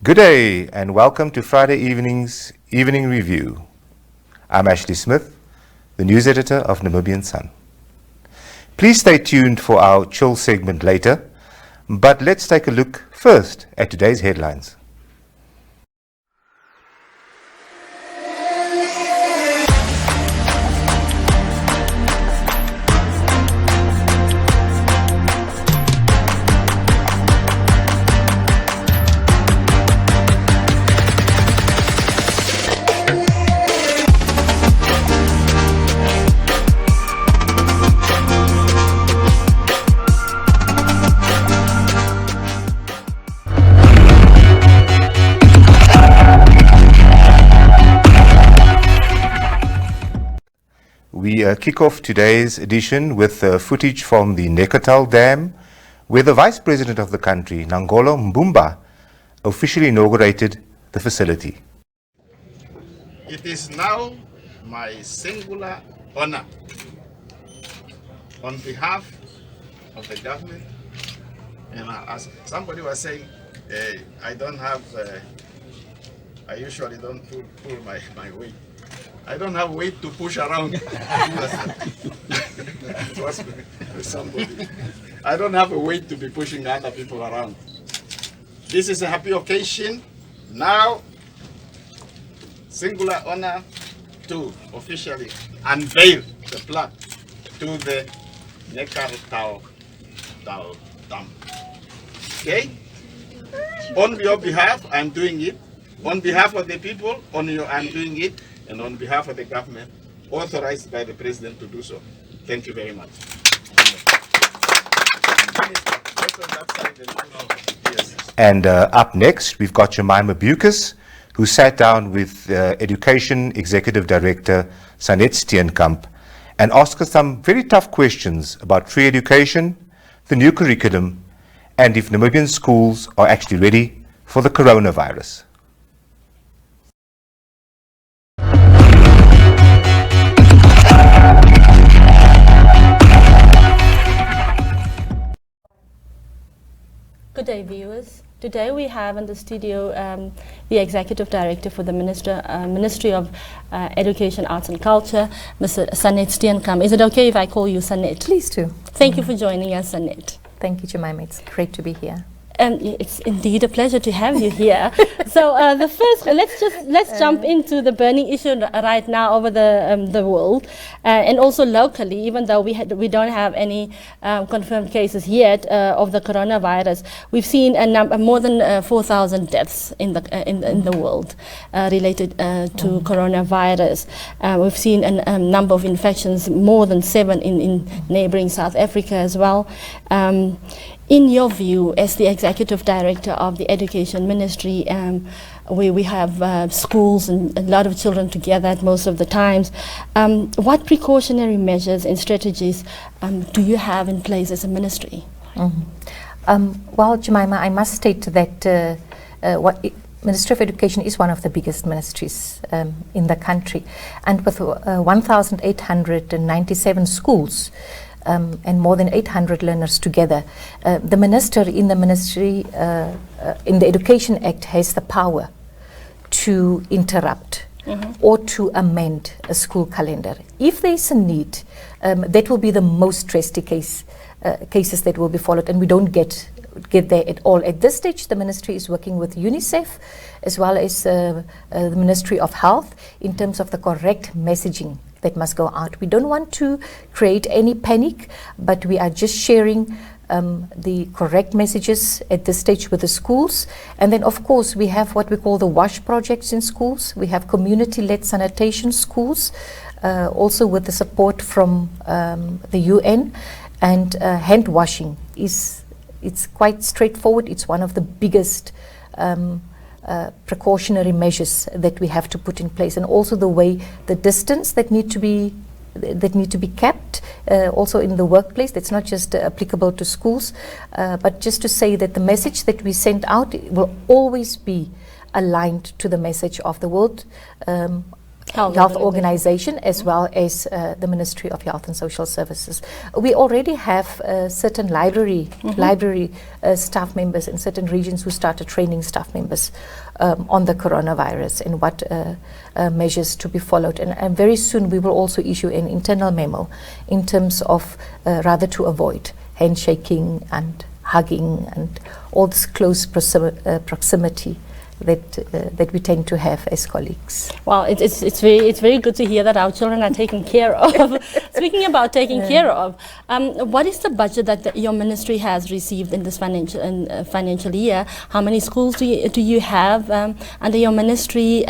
Good day and welcome to Friday evening's Evening Review. I'm Ashley Smith, the news editor of Namibian Sun. Please stay tuned for our chill segment later, but let's take a look first at today's headlines. We kick off today's edition with footage from the Nekhotal Dam, where the Vice President of the country, Nangolo Mbumba, officially inaugurated the facility. It is now my singular honor, on behalf of the government, and as somebody was saying, I usually don't pull my weight. I don't have weight to push around. Somebody. I don't have a weight to be pushing other people around. This is a happy occasion. Now, singular honor to officially unveil the plaque to the Nekhotal Dam. Okay? On your behalf, I'm doing it. On behalf of the people, I'm doing it. And on behalf of the government, authorized by the President to do so. Thank you very much. And up next, we've got Jemima Bucas, who sat down with Education Executive Director Sanet Steenkamp and asked us some very tough questions about free education, the new curriculum, and if Namibian schools are actually ready for the coronavirus. Good day, viewers. Today we have in the studio the Executive Director for the Ministry of Education, Arts and Culture, Mr. Sanet Steenkamp. Is it okay if I call you Sanet? Please do. Thank you for joining us, Sanet. Thank you, Jemima. It's great to be here. It's indeed a pleasure to have you here. So the first, let's jump into the burning issue right now over the world, and also locally. Even though we don't have any confirmed cases yet of the coronavirus, we've seen more than 4,000 deaths in the world related to coronavirus. We've seen a number of infections, more than 7 in neighboring South Africa as well. In your view, as the Executive Director of the Education Ministry, where we have schools and a lot of children together at most of the times, what precautionary measures and strategies do you have in place as a ministry? Well, Jemima, I must state that Ministry of Education is one of the biggest ministries in the country, and with 1,897 schools, and more than 800 learners together. The minister in the ministry, in the Education Act, has the power to interrupt or to amend a school calendar. If there is a need, that will be the most drastic cases that will be followed, and we don't get there at all. At this stage, the ministry is working with UNICEF as well as the Ministry of Health in terms of the correct messaging that must go out. We don't want to create any panic, but we are just sharing the correct messages at this stage with the schools. And then, of course, we have what we call the WASH projects in schools. We have community-led sanitation schools, also with the support from the UN. And hand washing it's quite straightforward. It's one of the biggest precautionary measures that we have to put in place, and also the distance that need to be kept also in the workplace. That's not just applicable to schools, but just to say that the message that we send out will always be aligned to the message of the World Health Organization, as well as the Ministry of Health and Social Services. We already have certain library staff members in certain regions who started training staff members on the coronavirus and what measures to be followed. And very soon we will also issue an internal memo in terms of rather to avoid handshaking and hugging and all this close proximity that we tend to have as colleagues. Well, it's very good to hear that our children are taken care of. Speaking about taking care of, what is the budget that your ministry has received in this financial year? How many schools do you have under your ministry?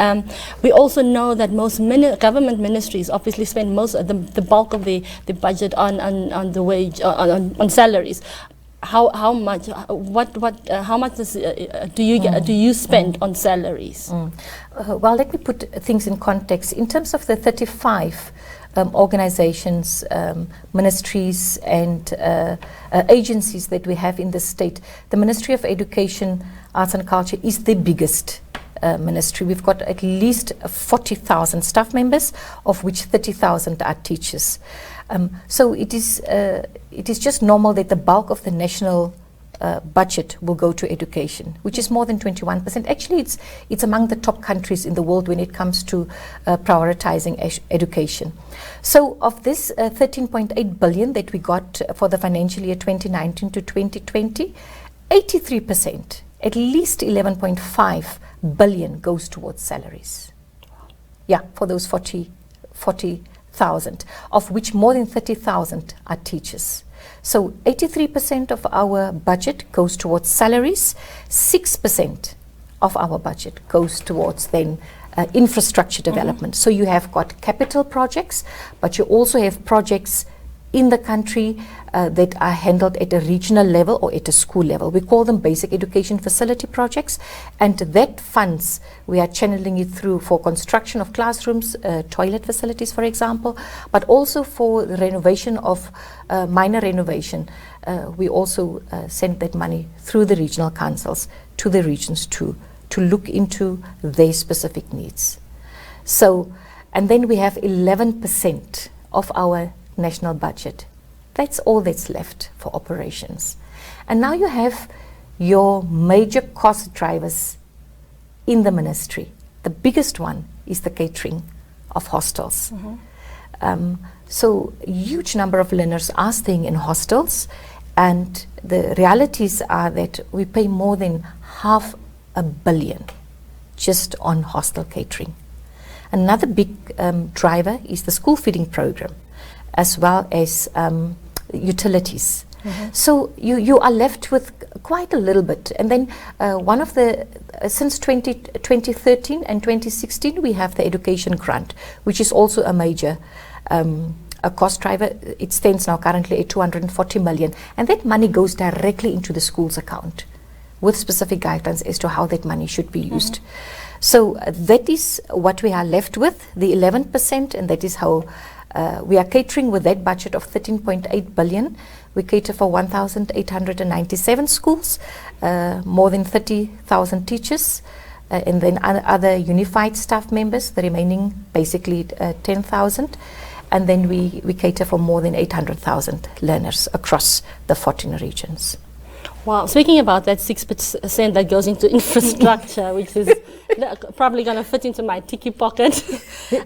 We also know that most government ministries obviously spend most of the bulk of the budget on the wage on salaries. How much? How much do you spend on salaries? Well, let me put things in context. In terms of the 35 organizations, ministries, and agencies that we have in the state, the Ministry of Education, Arts and Culture is the biggest ministry. We've got at least 40,000 staff members, of which 30,000 are teachers. So it is just normal that the bulk of the national budget will go to education, which is more than 21%. Actually, it's among the top countries in the world when it comes to prioritizing education. So of this 13.8 billion that we got for the financial year 2019 to 2020, 83%, at least 11.5 billion goes towards salaries. Yeah, for those 40,000, of which more than 30,000 are teachers. So 83% of our budget goes towards salaries, 6% of our budget goes towards then infrastructure development. So you have got capital projects, but you also have projects in the country that are handled at a regional level or at a school level. We call them basic education facility projects, and that funds, we are channeling it through for construction of classrooms, toilet facilities, for example, but also for the renovation of minor renovation. We also send that money through the regional councils to the regions to look into their specific needs. So, and then we have 11% of our national budget. That's all that's left for operations. And now you have your major cost drivers in the ministry. The biggest one is the catering of hostels. So a huge number of learners are staying in hostels, and the realities are that we pay more than $500 million just on hostel catering. Another big driver is the school feeding program, as well as utilities. So you are left with quite a little bit. And then one of the, since 2013 and 2016, we have the education grant, which is also a major a cost driver. It stands now currently at 240 million. And that money goes directly into the school's account with specific guidelines as to how that money should be used. So that is what we are left with, the 11%, and that is how we are catering with that budget of 13.8 billion. We cater for 1,897 schools, more than 30,000 teachers, and then other unified staff members, the remaining basically 10,000. And then we cater for more than 800,000 learners across the 14 regions. Wow, speaking about that 6% that goes into infrastructure, which is probably going to fit into my tiki pocket.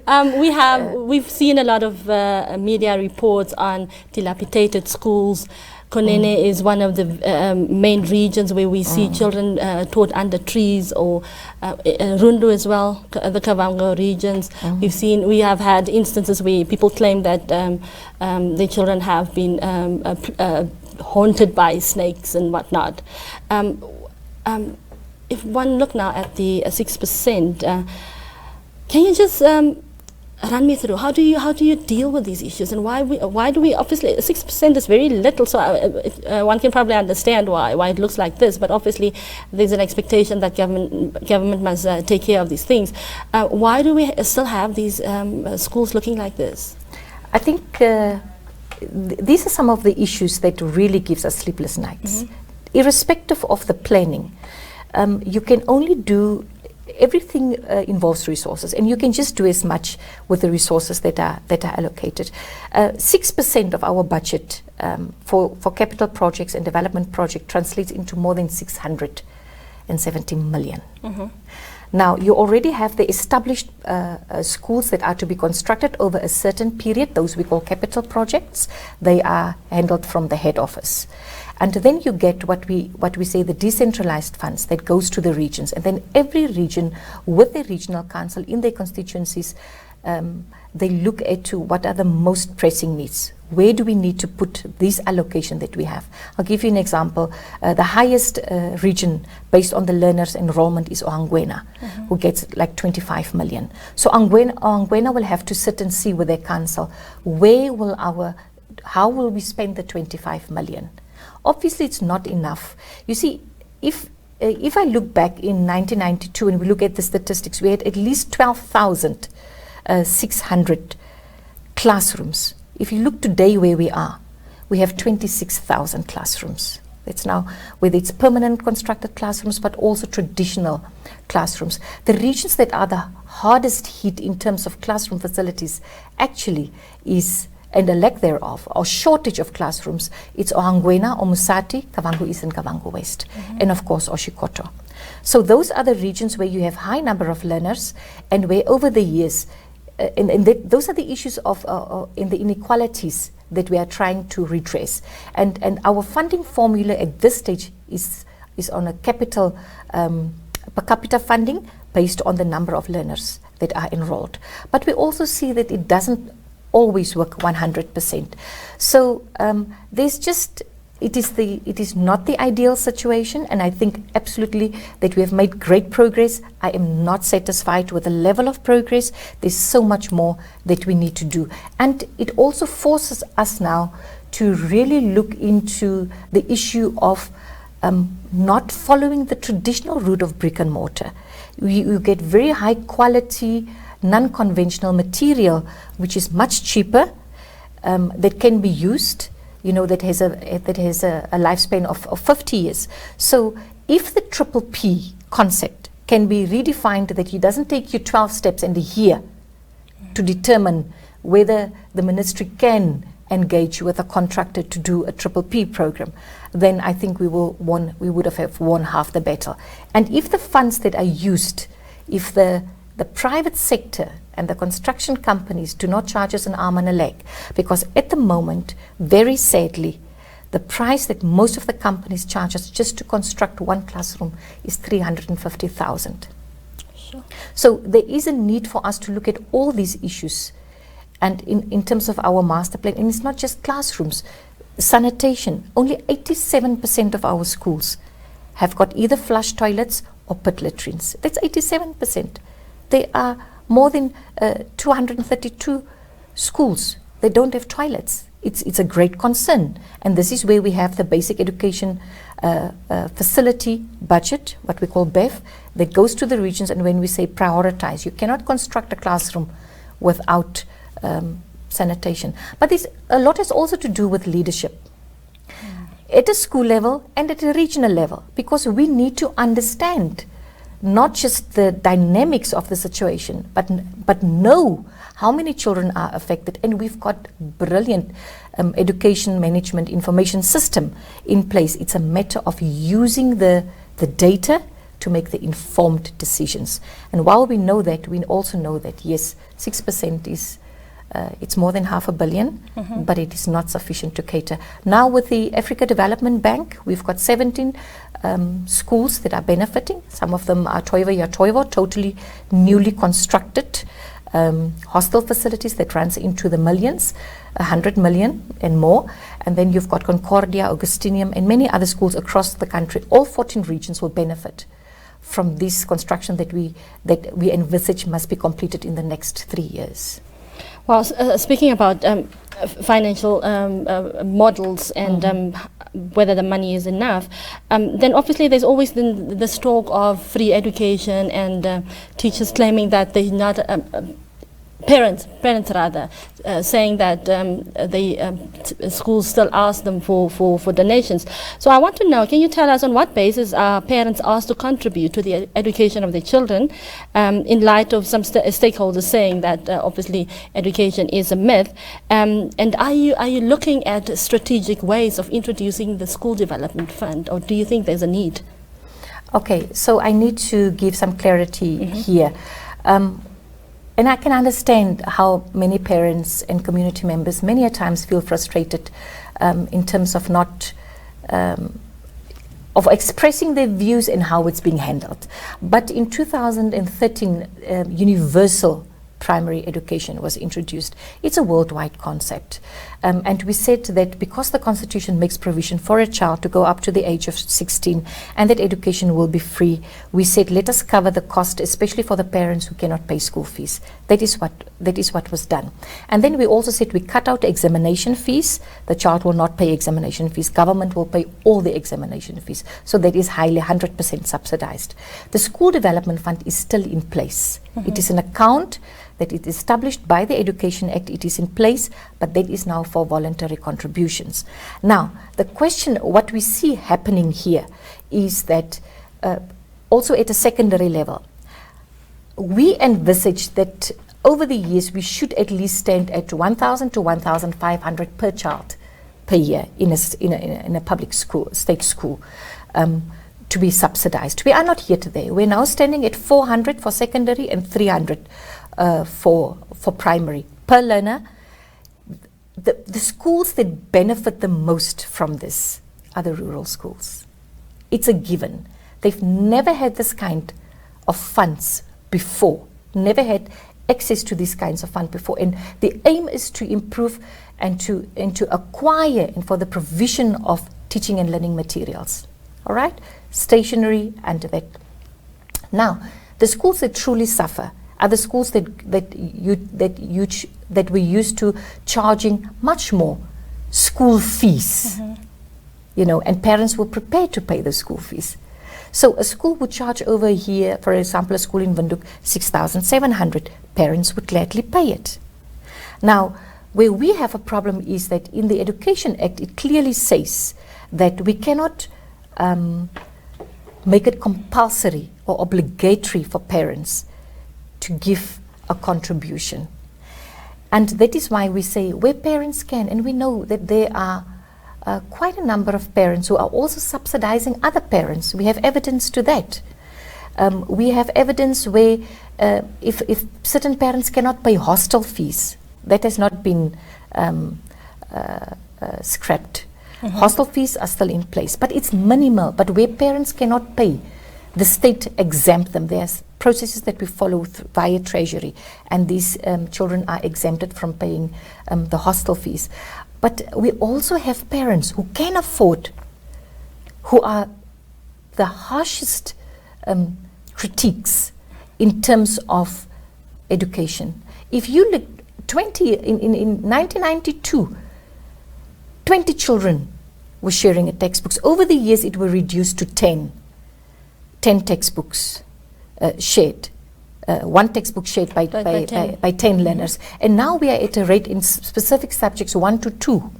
We've seen a lot of media reports on dilapidated schools. Konene is one of the main regions where we see children taught under trees, or Rundu as well, the Kavango regions. We have had instances where people claim that their children have been haunted by snakes and whatnot. If one look now at the 6%, can you just run me through how do you deal with these issues, and why do we obviously 6% is very little, so one can probably understand why it looks like this, but obviously there's an expectation that government must take care of these things. Why do we still have these schools looking like this? I think these are some of the issues that really gives us sleepless nights. Irrespective of the planning, you can only do everything involves resources, and you can just do as much with the resources that are allocated. 6% of our budget for capital projects and development projects translates into more than 670 million. Now, you already have the established schools that are to be constructed over a certain period. Those we call capital projects. They are handled from the head office. And then you get what we say the decentralized funds that goes to the regions. And then every region with the regional council in their constituencies, they look at what are the most pressing needs. Where do we need to put this allocation that we have? I'll give you an example. The highest region based on the learners' enrollment is Ohangwena, who gets like 25 million. So Ohangwena will have to sit and see with their council, how will we spend the 25 million? Obviously, it's not enough. You see, if I look back in 1992 and we look at the statistics, we had at least 12,600 classrooms. If you look today where we are, we have 26,000 classrooms. It's now, whether it's permanent constructed classrooms, but also traditional classrooms. The regions that are the hardest hit in terms of classroom facilities actually is, and the lack thereof, or shortage of classrooms, it's Ohangwena, Omusati, Kavango East and Kavango West, and of course Oshikoto. So those are the regions where you have high number of learners, and where over the years, those are the issues of in the inequalities that we are trying to redress. And our funding formula at this stage is on a capital per capita funding based on the number of learners that are enrolled. But we also see that it doesn't always work 100%. So there's just, it is not the ideal situation, and I think absolutely that we have made great progress. I am not satisfied with the level of progress. There's so much more that we need to do. And it also forces us now to really look into the issue of not following the traditional route of brick and mortar. You get very high quality, non-conventional material, which is much cheaper, that can be used, that has a lifespan of 50 years. So if the triple P concept can be redefined, that it doesn't take you 12 steps and a year to determine whether the ministry can engage with a contractor to do a triple P program, then I think we would have won half the battle. And if the funds that are used, if the private sector and the construction companies do not charge us an arm and a leg, because at the moment, very sadly, the price that most of the companies charge us just to construct one classroom is 350,000. Sure. So there is a need for us to look at all these issues, and in terms of our master plan, and it's not just classrooms, sanitation. Only 87% of our schools have got either flush toilets or pit latrines. That's 87%. There are more than 232 schools that don't have toilets. It's a great concern. And this is where we have the basic education facility budget, what we call BEF, that goes to the regions. And when we say prioritize, you cannot construct a classroom without sanitation. But a lot has also to do with leadership at a school level and at a regional level, because we need to understand not just the dynamics of the situation, but know how many children are affected. And we've got brilliant education management information system in place. It's a matter of using the data to make the informed decisions. And while we know that, we also know that, yes, 6% is it's more than $500 million, but it is not sufficient to cater. Now with the Africa Development Bank, we've got 17 schools that are benefiting. Some of them are Toivo, totally newly constructed hostel facilities that runs into the millions, 100 million and more. And then you've got Concordia, Augustinium, and many other schools across the country. All 14 regions will benefit from this construction that we envisage must be completed in the next 3 years. Well, speaking about financial models and whether the money is enough, then obviously there's always this talk of free education and teachers claiming that there's not parents rather, saying that schools still ask them for donations. So I want to know, can you tell us on what basis are parents asked to contribute to the education of their children, in light of some stakeholders saying that obviously education is a myth, and are you looking at strategic ways of introducing the school development fund, or do you think there's a need? Okay, so I need to give some clarity here. And I can understand how many parents and community members many a times feel frustrated in terms of not of expressing their views and how it's being handled. But in 2013, universal primary education was introduced. It's a worldwide concept. And we said that because the Constitution makes provision for a child to go up to the age of 16 and that education will be free, we said let us cover the cost, especially for the parents who cannot pay school fees. That is what was done. And then we also said we cut out examination fees. The child will not pay examination fees. Government will pay all the examination fees. So that is highly 100% subsidized. The school development fund is still in place. It is an account that is established by the Education Act. It is in place, but that is now for voluntary contributions. Now, the question, what we see happening here is that also at a secondary level, we envisage that over the years we should at least stand at 1,000 to 1,500 per child per year in a public school, state school, to be subsidized. We are not here today. We're now standing at 400 for secondary and 300 for primary per learner. The schools that benefit the most from this are the rural schools. It's a given. They've never had this kind of funds before, never had access to these kinds of funds before. And the aim is to improve and to acquire and for the provision of teaching and learning materials. All right? Stationery and that. Now, the schools that truly suffer are the schools that we used to charging much more school fees, and parents were prepared to pay the school fees. So a school would charge over here, for example, a school in Windhoek, 6,700. Parents would gladly pay it. Now, where we have a problem is that in the Education Act, it clearly says that we cannot make it compulsory or obligatory for parents to give a contribution. And that is why we say where parents can, and we know that there are quite a number of parents who are also subsidizing other parents. We have evidence to that. We have evidence where if certain parents cannot pay hostel fees, that has not been scrapped. Hostel fees are still in place, but it's minimal. But where parents cannot pay, the state exempt them. There's processes that we follow via Treasury, and these children are exempted from paying the hostel fees. But we also have parents who can afford, who are the harshest critiques in terms of education. If you look, in 1992, 20 children were sharing a textbooks. Over the years, it was reduced to 10 textbooks shared. One textbook shared by 10 learners. And now we are at a rate in specific subjects 1 to 2.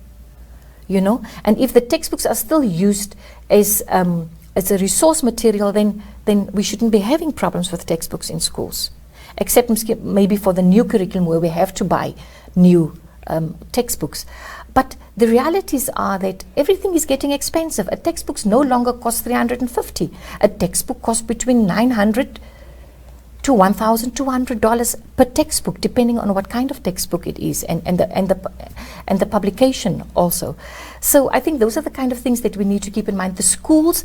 And if the textbooks are still used as a resource material, then we shouldn't be having problems with textbooks in schools, except maybe for the new curriculum where we have to buy new textbooks. But the realities are that everything is getting expensive. A textbook no longer costs $350. A textbook costs between $900 to $1,200 per textbook, depending on what kind of textbook it is, and the publication also. So I think those are the kind of things that we need to keep in mind. The schools,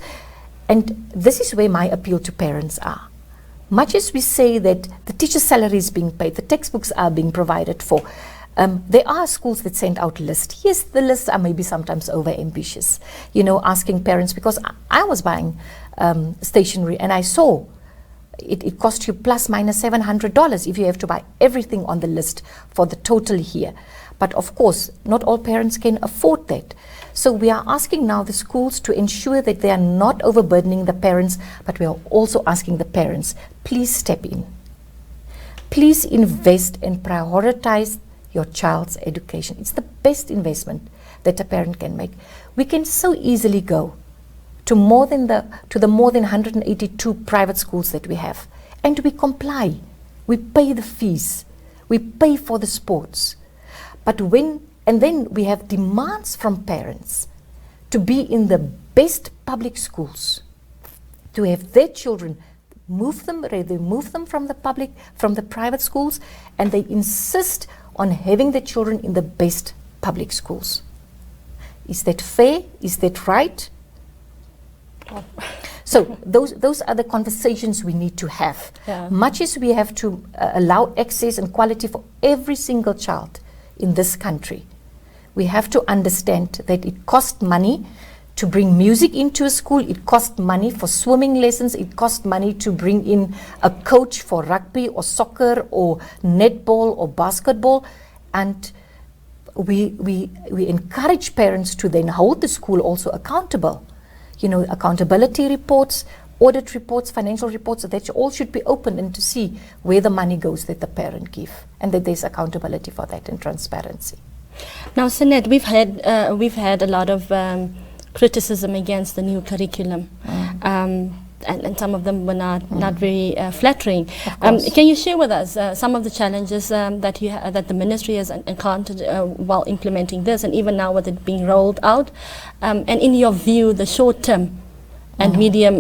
and this is where my appeal to parents are. Much as we say that the teacher's salary is being paid, the textbooks are being provided for, there are schools that send out lists. Yes, the lists are maybe sometimes over ambitious, asking parents, because I was buying stationery and I saw it cost you plus minus $700 if you have to buy everything on the list for the total year. But of course, not all parents can afford that. So we are asking now the schools to ensure that they are not overburdening the parents, but we are also asking the parents, please step in. Please invest and prioritize your child's education. It's the best investment that a parent can make. We can so easily go to the more than 182 private schools that we have, and we comply. We pay the fees. We pay for the sports. But then we have demands from parents to be in the best public schools, to have their children move them from the private schools, and they insist on having the children in the best public schools. Is that fair? Is that right? So those are the conversations we need to have. Yeah. Much as we have to allow access and quality for every single child in this country, we have to understand that it costs money to bring music into a school, it costs money for swimming lessons, it costs money to bring in a coach for rugby or soccer or netball or basketball, and we encourage parents to then hold the school also accountable. You know, accountability reports, audit reports, financial reports, that all should be open and to see where the money goes that the parent give, and that there's accountability for that and transparency. Now, Sanet, we've had a lot of criticism against the new curriculum, and some of them were not very flattering. Can you share with us some of the challenges that the ministry has encountered while implementing this, and even now with it being rolled out, and in your view, the short-term and medium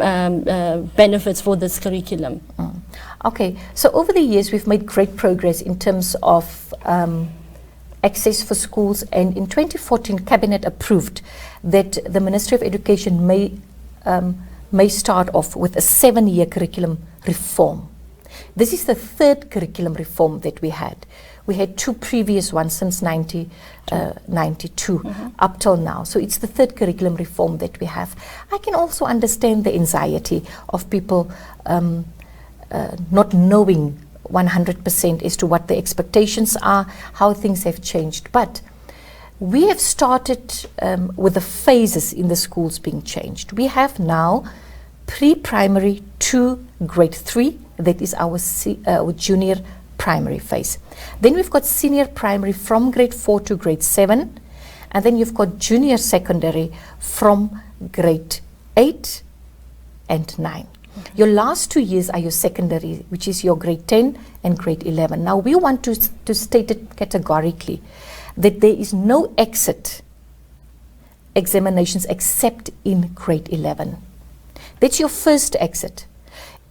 benefits for this curriculum? Okay, so over the years we've made great progress in terms of access for schools, and in 2014 Cabinet approved that the Ministry of Education may start off with a 7-year curriculum reform. This is the third curriculum reform that we had. We had 2 previous ones since 1992 up till now. So it's the third curriculum reform that we have. I can also understand the anxiety of people not knowing 100% as to what the expectations are, how things have changed. But we have started with the phases in the schools being changed. We have now pre-primary to grade 3, that is our junior primary phase. Then we've got senior primary from grade 4 to grade 7, and then you've got junior secondary from grade 8 and 9. Your last 2 years are your secondary, which is your grade 10 and grade 11. Now we want to state it categorically that there is no exit examinations except in grade 11. That's your first exit.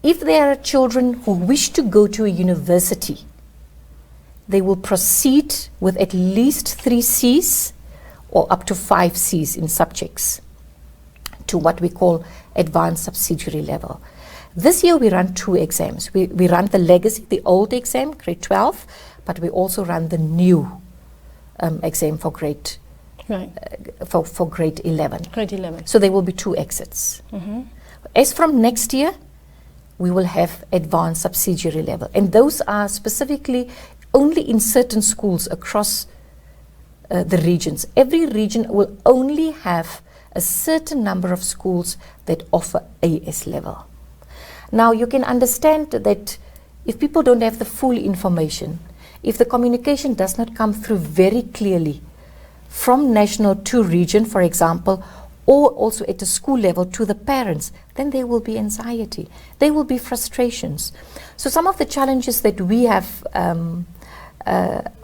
If there are children who wish to go to a university, they will proceed with at least 3 C's or up to 5 C's in subjects to what we call advanced subsidiary level. This year we run 2 exams. We run the legacy, the old exam, grade 12, but we also run the new exam for grade for grade 11. Grade 11. So there will be 2 exits. As from next year, we will have advanced subsidiary level, and those are specifically only in certain schools across the regions. Every region will only have a certain number of schools that offer AS level. Now you can understand that if people don't have the full information, if the communication does not come through very clearly from national to region, for example, or also at the school level to the parents, then there will be anxiety, there will be frustrations. So some of the challenges that we have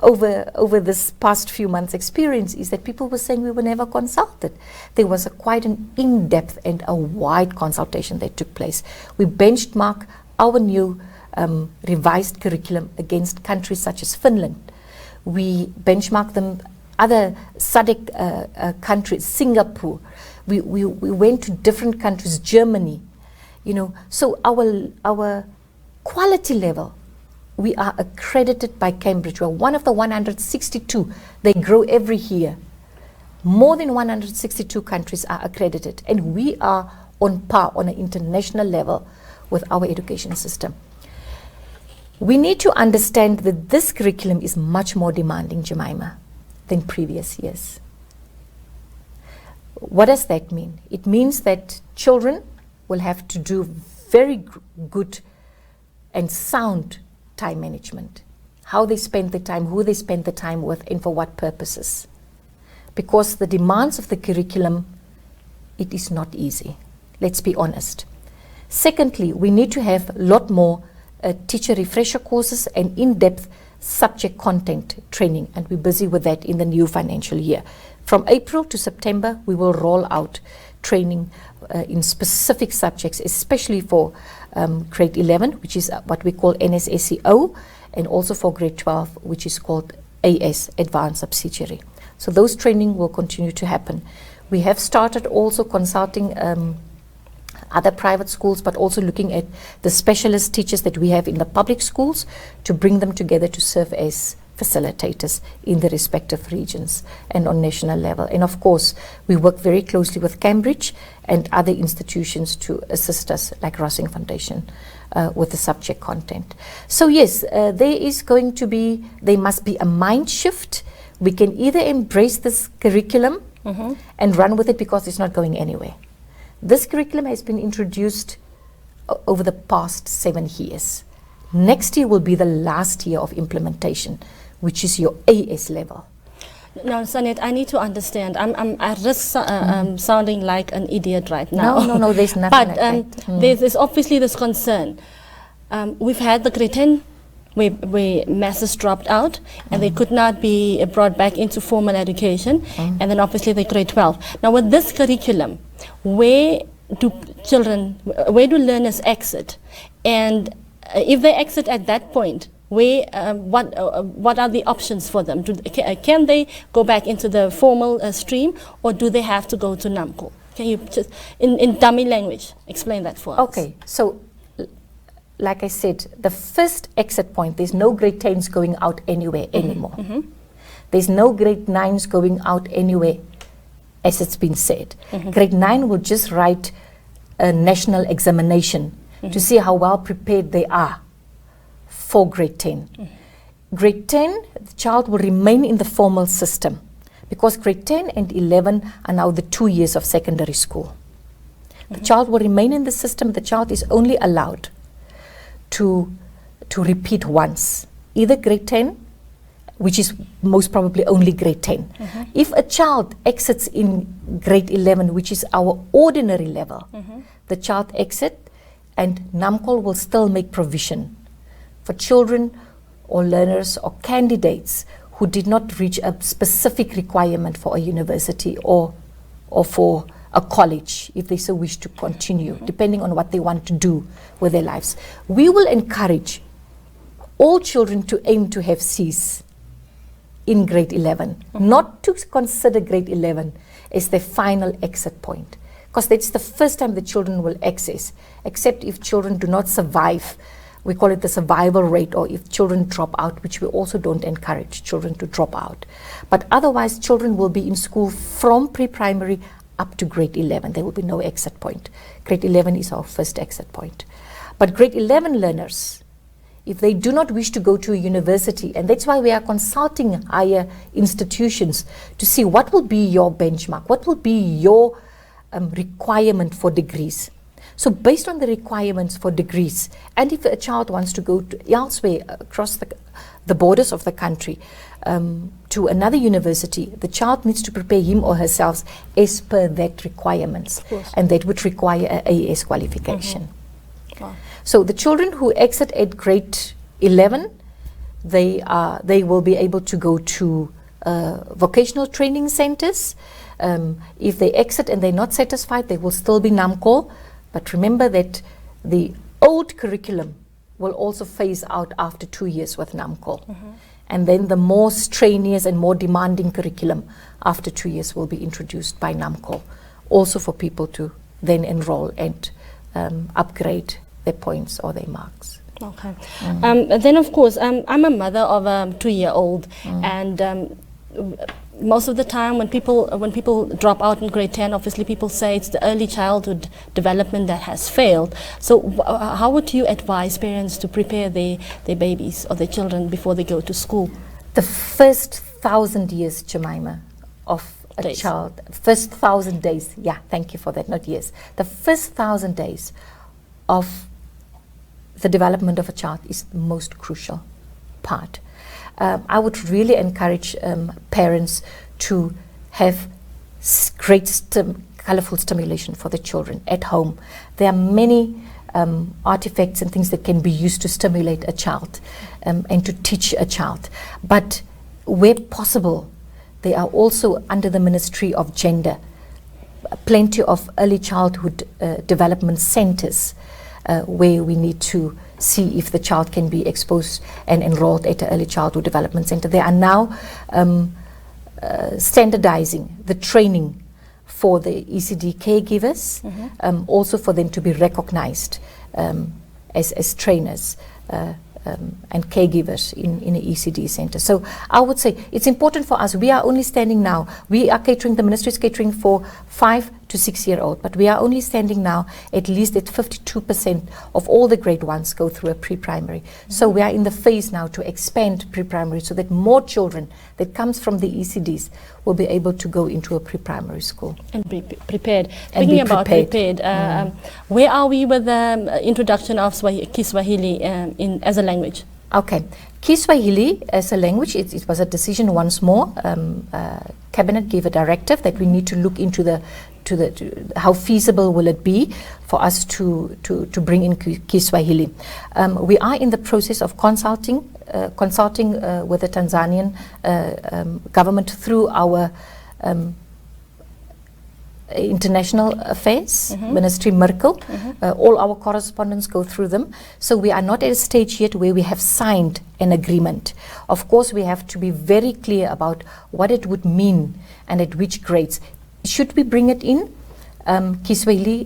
over this past few months experience is that people were saying we were never consulted. There was quite an in-depth and a wide consultation that took place. We benchmark our new revised curriculum against countries such as Finland. We benchmark them other SADC countries, Singapore. We went to different countries, Germany, you know. So our quality level, we are accredited by Cambridge. We're one of the 162. They grow every year. More than 162 countries are accredited, and we are on par on an international level with our education system. We need to understand that this curriculum is much more demanding, Jemima, than previous years. What does that mean? It means that children will have to do very good and sound time management. How they spend the time, who they spend the time with, and for what purposes. Because the demands of the curriculum, it is not easy. Let's be honest. Secondly, we need to have a lot more teacher refresher courses and in-depth subject content training, and we're busy with that in the new financial year. From April to September, we will roll out training in specific subjects, especially for grade 11, which is what we call NSSEO, and also for grade 12, which is called AS, Advanced Subsidiary. So those training will continue to happen. We have started also consulting other private schools, but also looking at the specialist teachers that we have in the public schools to bring them together to serve as facilitators in the respective regions and on national level. And of course, we work very closely with Cambridge and other institutions to assist us, like Rossing Foundation, with the subject content. So yes, there must be a mind shift. We can either embrace this curriculum and run with it because it's not going anywhere. This curriculum has been introduced over the past 7 years. Next year will be the last year of implementation, which is your AS level. Now, Sanet, I need to understand. I'm at risk sounding like an idiot right now. No, there's nothing but like that. There's obviously this concern. We've had the grade 10 where masses dropped out and they could not be brought back into formal education, and then obviously the grade 12. Now with this curriculum, where do learners exit? And if they exit at that point, what are the options for them? Can they go back into the formal stream, or do they have to go to NAMCO? Can you just, in dummy language, explain that for us? Okay, so like I said, the first exit point, there's no grade 10s going out anywhere anymore. There's no grade 9s going out anywhere, as it's been said. Grade 9 will just write a national examination to see how well prepared they are for grade 10. Grade 10, the child will remain in the formal system because grade 10 and 11 are now the 2 years of secondary school. The child will remain in the system. The child is only allowed to repeat once, either grade 10, which is most probably only grade 10. If a child exits in grade 11, which is our ordinary level, the child exits and NAMCOL will still make provision for children or learners or candidates who did not reach a specific requirement for a university or for a college, if they so wish to continue, depending on what they want to do with their lives. We will encourage all children to aim to have C's in grade 11, not to consider grade 11 as their final exit point, because that's the first time the children will access, except if children do not survive. We call it the survival rate, or if children drop out, which we also don't encourage children to drop out. But otherwise, children will be in school from pre-primary up to grade 11. There will be no exit point. Grade 11 is our first exit point. But grade 11 learners, if they do not wish to go to a university, and that's why we are consulting higher institutions to see what will be your benchmark, what will be your requirement for degrees. So based on the requirements for degrees, and if a child wants to go to elsewhere across the borders of the country to another university, the child needs to prepare him or herself as per that requirements, and that would require an AS qualification. Wow. So the children who exit at grade 11, they will be able to go to vocational training centers. If they exit and they're not satisfied, they will still be NAMCOL. But remember that the old curriculum will also phase out after 2 years with NAMCOL. And then the more strenuous and more demanding curriculum after 2 years will be introduced by NAMCOL, also for people to then enroll and upgrade their points or their marks. Okay. Then of course, I'm a mother of a 2-year-old, and most of the time when people drop out in grade 10, obviously people say it's the early childhood development that has failed. So how would you advise parents to prepare their babies or their children before they go to school? The first 1,000 years, Jemima, of a child, first 1,000 days, yeah, thank you for that, not years. The first 1,000 days of the development of a child is the most crucial part. I would really encourage parents to have great colorful stimulation for the children at home. There are many artifacts and things that can be used to stimulate a child and to teach a child. But where possible, they are also under the Ministry of Gender, plenty of early childhood development centers where we need to see if the child can be exposed and enrolled at an early childhood development center. They are now standardizing the training for the ECD caregivers, also for them to be recognized as trainers and caregivers in an ECD center. So I would say it's important for us. We are only standing now, we are catering, the ministry is catering for 5 to 6 year old, but we are only standing now at least at 52% of all the grade ones go through a pre-primary. So we are in the phase now to expand pre-primary so that more children that comes from the ECDs will be able to go into a pre-primary school. And be prepared. Speaking about prepared, where are we with the introduction of Kiswahili as a language? Okay, Kiswahili as a language, it was a decision once more. Cabinet gave a directive that we need to look into how feasible will it be for us to bring in Kiswahili. We are in the process of consulting with the Tanzanian government through our International Affairs Ministry, Merkel. All our correspondents go through them. So we are not at a stage yet where we have signed an agreement. Of course, we have to be very clear about what it would mean and at which grades. Should we bring it in? Kiswahili,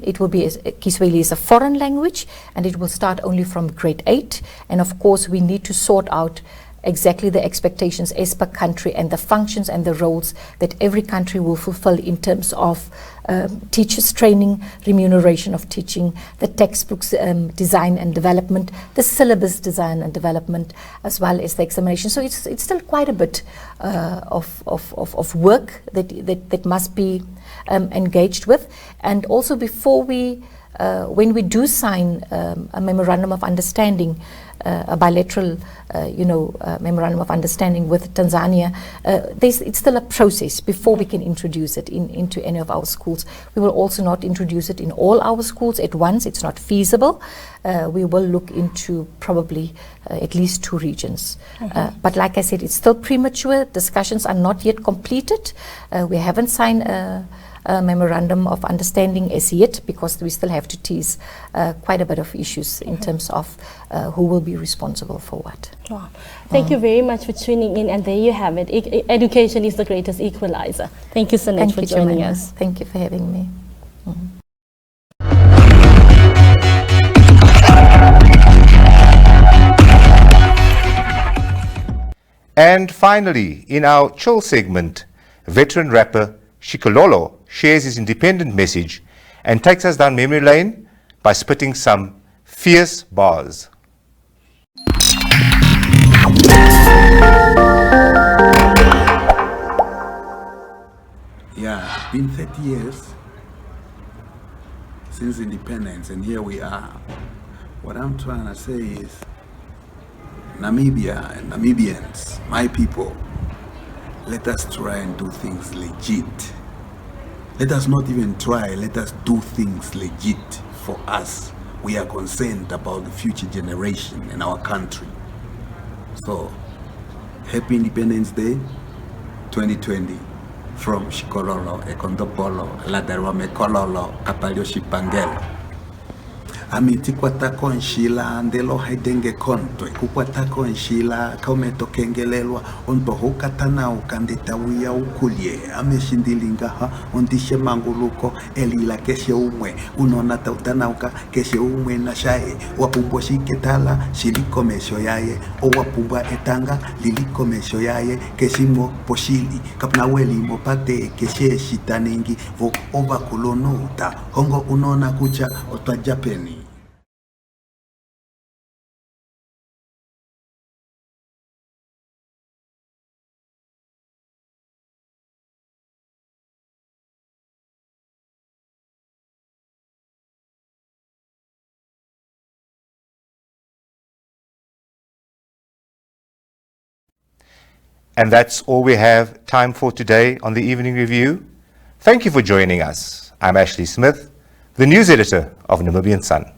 Kiswahili is a foreign language and it will start only from grade 8. And of course, we need to sort out exactly the expectations as per country and the functions and the roles that every country will fulfill in terms of teachers training, remuneration of teaching, the textbooks design and development, the syllabus design and development, as well as the examination. So it's still quite a bit of work that must be engaged with. And also before we, when we do sign a memorandum of understanding, a bilateral, memorandum of understanding with Tanzania, it's still a process before we can introduce it into any of our schools. We will also not introduce it in all our schools at once. It's not feasible. We will look into probably at least 2 regions. But like I said, it's still premature. Discussions are not yet completed. We haven't signed a memorandum of understanding as yet because we still have to tease quite a bit of issues in terms of who will be responsible for what. Wow. Thank you very much for tuning in, and there you have it. Education is the greatest equalizer. Thank you, Sanet, for joining us. Thank you for having me. And finally, in our chill segment, veteran rapper Shikololo shares his independent message and takes us down memory lane by spitting some fierce bars. Yeah, it's been 30 years since independence, and here we are. What I'm trying to say is, Namibia and Namibians, my people, let us try and do things legit. Let us not even try, let us do things legit for us. We are concerned about the future generation in our country. So, happy Independence Day 2020 from Shikololo, Ekondopolo, Ladarwa Mekololo, Kapalio Shipangelo. Amiti kwatako nshila ndelo haidenge konto kukwatako nshila kaumeto kengelelwa onto hukatana ukandita wia ukulie ameshindilinga ha ondishe manguluko elila keshe umwe unona tautanauka keshe umwe na shae wapumbo shiketala shilikomesho yaye o wapumba etanga lilikomesho yaye keshimo poshili kapnaweli mopate keshe shitaningi vo ova kulonota hongo unona kucha otwa Japani. And that's all we have time for today on the Evening Review. Thank you for joining us. I'm Ashley Smith, the news editor of Namibian Sun.